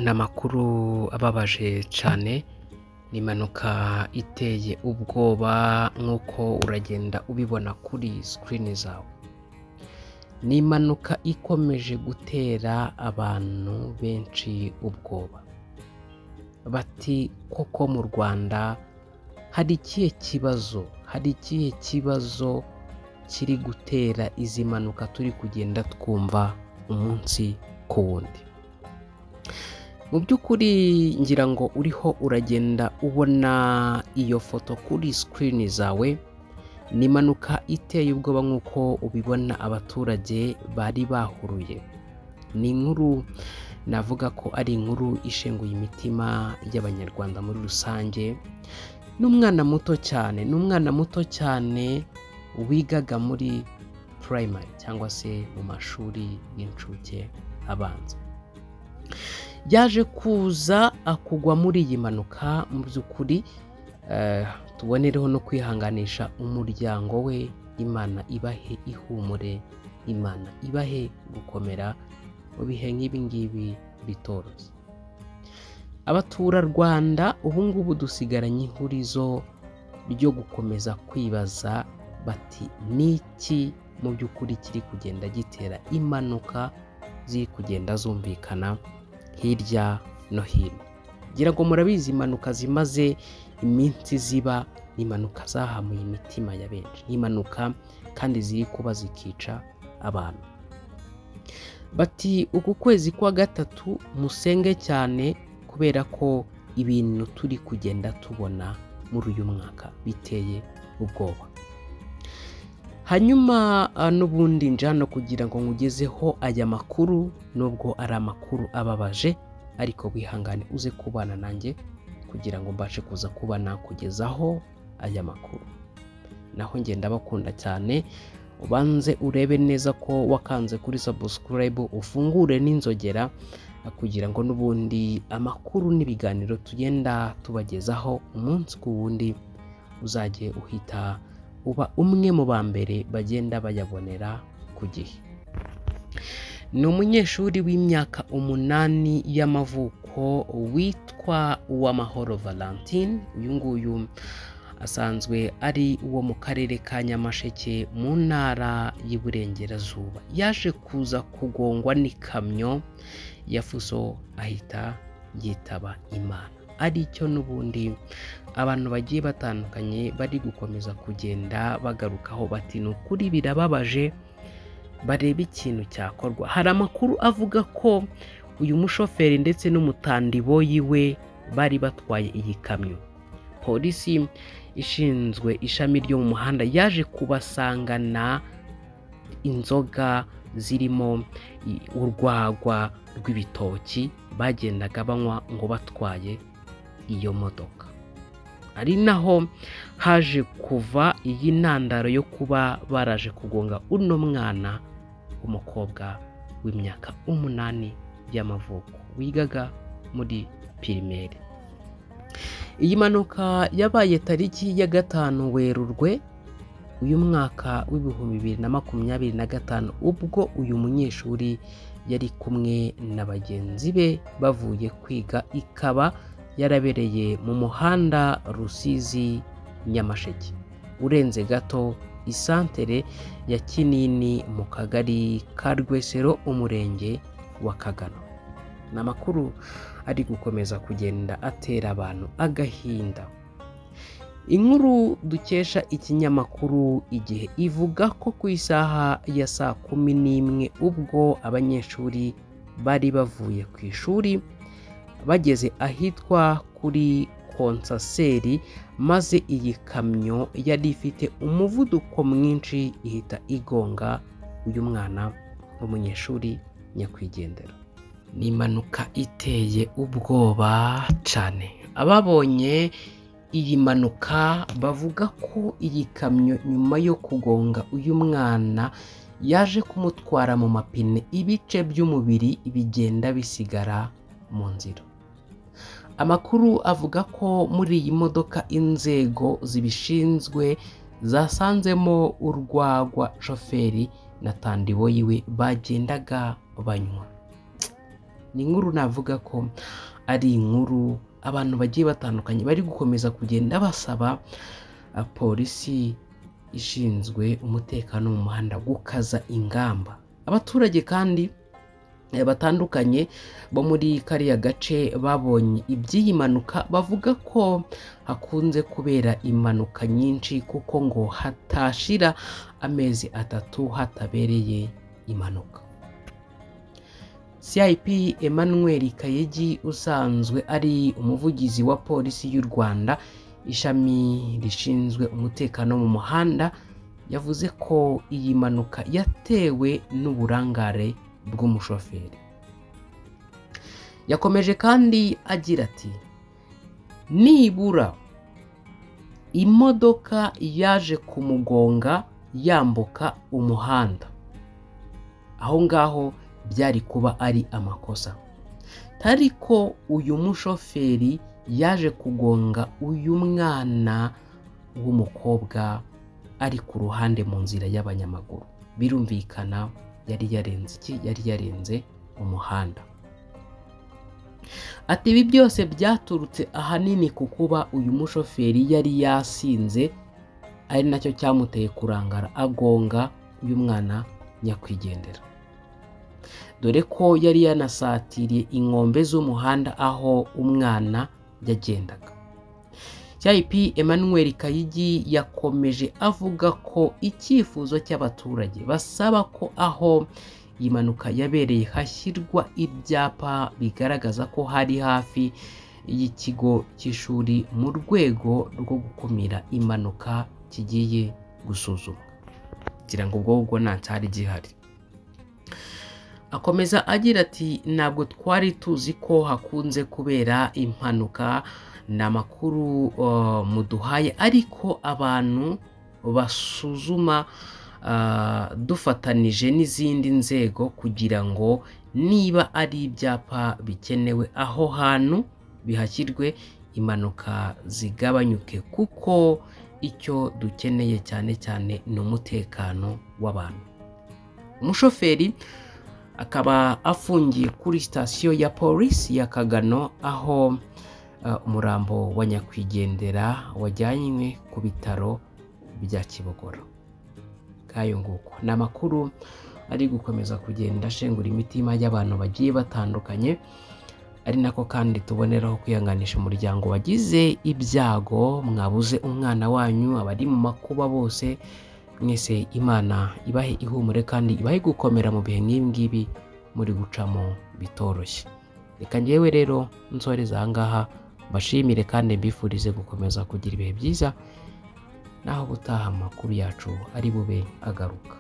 N'amakuru ababaje cyane, ni impanuka iteye ubwoba nk'uko uragenda ubibona kuri screen zawe. Ni impanuka ikomeje gutera abantu benshi ubwoba. Bati koko mu Rwanda hari ikihe kibazo kiri gutera izi mpanuka turi kugenda twumva umunsi ku wundi. Mu by'ukuri ngira ngo uriho uragenda ubona iyo foto kuri screen zawe, ni impanuka iteye ubwoba nk'uko ubibona abaturage bari bahuruye. Ni inkuru navuga ko ari inkuru ishenguye imitima y'abanyarwanda muri rusange. N'umwana muto cyane wigaga muri primary cyangwa se mu mashuri y'incuke abanza. Yaje kuza akugwa muri iyi mpanuka. Mu by'ukuri tubonereho no kwihanganisha umuryango we. Imana ibahe ihumure, Imana ibahe gukomera mu bihe nk'ibi ngibi bitoroshye. Abaturarwanda ubu ngubu dusigaranye ihurizo ryo gukomeza kwibaza bati niki mu by'ukuri kiri kugenda gitera impanuka ziri kugenda zumvikana hirya no hino. Ngira ngo murabizi impanuka zimaze iminsi ziba, ni impanuka zahamuye imitima ya benshi. Ni impanuka kandi ziri kuba zikica abantu. Bati uku kwezi kwa gatatu musenge cyane kubera ko ibintu turi kugenda tubona muri uyu mwaka biteye ubwoba. Hanyuma n'ubundi nje hano kugira ngo nkugezeho aya makuru, nubwo ari amakuru ababaje, ariko wihangane uze kubana nanjye kugira ngo mbashe kuza kuba nakugezaho aya makuru. Naho ngenda bakunda cyane, ubanze urebe neza ko wakanze kuri subscribe, ufungure n'inzogera kugira ngo n'ubundi amakuru n'ibiganiro tugenda tubagezaho umunsi ku wundi uzajye uhita uba umwe mu ba mbere bagenda bayabonera ku gihe. Ni umunyeshuri w'imyaka 8 y'amavuko witwa Uwamahoro Valentine. Uyu nguyu asanzwe ari uwo mu karere ka Nyamasheke mu ntara y'Iburengerazuba. Yaje kuza kugongwa n'ikamyo ya fuso ahita yitaba Imana. Ari cyo n'ubundi abantu bagiye batandukanye bari gukomeza kugenda bagarukaho bati ni ukuri birababaje, bareba ikintu cyakorwa. Hari amakuru avuga ko uyu mushoferi ndetse n'umutandiboyi we bari batwaye iyi kamyo. Polisi ishinzwe ishami ryo mu muhanda yaje kubasangana inzoga zirimo urwagwa rw'ibitoki bagendaga banywa ngo batwaye iyo modoka. Ari naho haje kuva iyi ntandaro yo kuba baraje kugonga uno mwana w'umukobwa w'imyaka 8 y'amavuko wigaga muri primaire. Iyi mpanuka yabaye tariki ya 5 Werurwe uyu mwaka w'2025 ubwo uyu munyeshuri yari kumwe na bagenzi be bavuye kwiga. Ikaba yarabereye mu muhanda Rusizi Nyamasheke, urenze gato isantere ya Kinini mu kagari ka Rwesero umurenge wa Kagano. Ni amakuru ari gukomeza kugenda atera abantu agahinda. Inkuru dukesha ikinyamakuru Igihe ivuga ko ku isaha ya saa 11 ubwo abanyeshuri bari bavuye ku ishuri bageze ahitwa kuri Konsaseri, maze iyi kamyo yari ifite umuvuduko mwinshi ihita igonga uyu mwana w'umunyeshuri nyakwigendera. Ni impanuka iteye ubwoba cyane. Ababonye iyi mpanuka bavuga ko iyi kamyo nyuma yo kugonga uyu mwana yaje kumutwara mu mapine, ibice by'umubiri bigenda bisigara mu nzira. Amakuru avuga ko muri iyi modoka inzego zibishinzwe zasanzemo urwagwa shoferi na tandiboyi we bagendaga banywa. ni inkuru navuga ko ari inkuru abantu bagiye batandukanye bari gukomeza kugenda basaba polisi ishinzwe umutekano mu muhanda gukaza ingamba. Abaturage kandi batandukanye bo muri kariya gace babonye iby'iyi mpanuka bavuga ko hakunze kubera impanuka nyinshi kuko ngo hatashira amezi 3 hatabereye impanuka. CIP Emmanuel Kayigi usanzwe ari umuvugizi wa polisi y'u Rwanda ishami rishinzwe umutekano mu muhanda yavuze ko iyi mpanuka yatewe n'uburangare bw'umushoferi. Yakomeje kandi agira ati nibura imodoka yaje kumugonga yambuka umuhanda, aho ngaho byari kuba ari amakosa, ariko uyu mushoferi yaje kugonga uyu mwana w'umukobwa ari ku ruhande mu nzira y'abanyamaguru. Birumvikana yari yarenze umuhanda. Ati ibi byose byaturutse ahanini ku kuba uyu mushoferi yari yasinze, ari nacyo cyamuteye kurangara agonga uyu mwana nyakwigendera, dore ko yari yanasatiriye inkombe z'umuhanda aho umwana yagendaga. CIP Emmanuel Kayigi yakomeje avuga ko icyifuzo cy'abaturage basaba ko aho iyi mpanuka yabereye hashyirwa ibyapa bigaragaza ko hari hafi y'ikigo cy'ishuri mu rwego rwo gukumira impanuka kigiye gusuzumwa, kugira ngo ubwo nta cyari gihari. Akomeza agira ati ntabwo twari tuzi ko hakunze kubera impanuka, ni amakuru muduhaye, ariko abantu basuzuma dufatanije n'izindi nzego kugira ngo niba ari ibyapa bikenewe aho hantu bihashyirwe, impanuka zigabanyuke, kuko icyo dukeneye cyane cyane ni umutekano w'abantu. Umushoferi akaba afungiye kuri sitasiyo ya polisi ya Kagano, aho umurambo wa nyakwigendera wajyanywe ku bitaro bya Kibogora. Kayo nguko ni amakuru ari gukomeza kugenda ashengura imitima y'abantu bagiye batandukanye, ari nako kandi tuboneraho kwihanganisha umuryango wagize ibyago, mwabuze umwana wanyu, abari mu makuba bose, mwese Imana ibahe ihumure kandi ibahe gukomera mu bihe nk'ibi muri gucamo bitoroshye. Reka njyewe rero nsoreza aha ngaha, mbashimire kandi mbifurize gukomeza kugira ibihe byiza, naho gutaha amakuru yacu ari bube agaruka.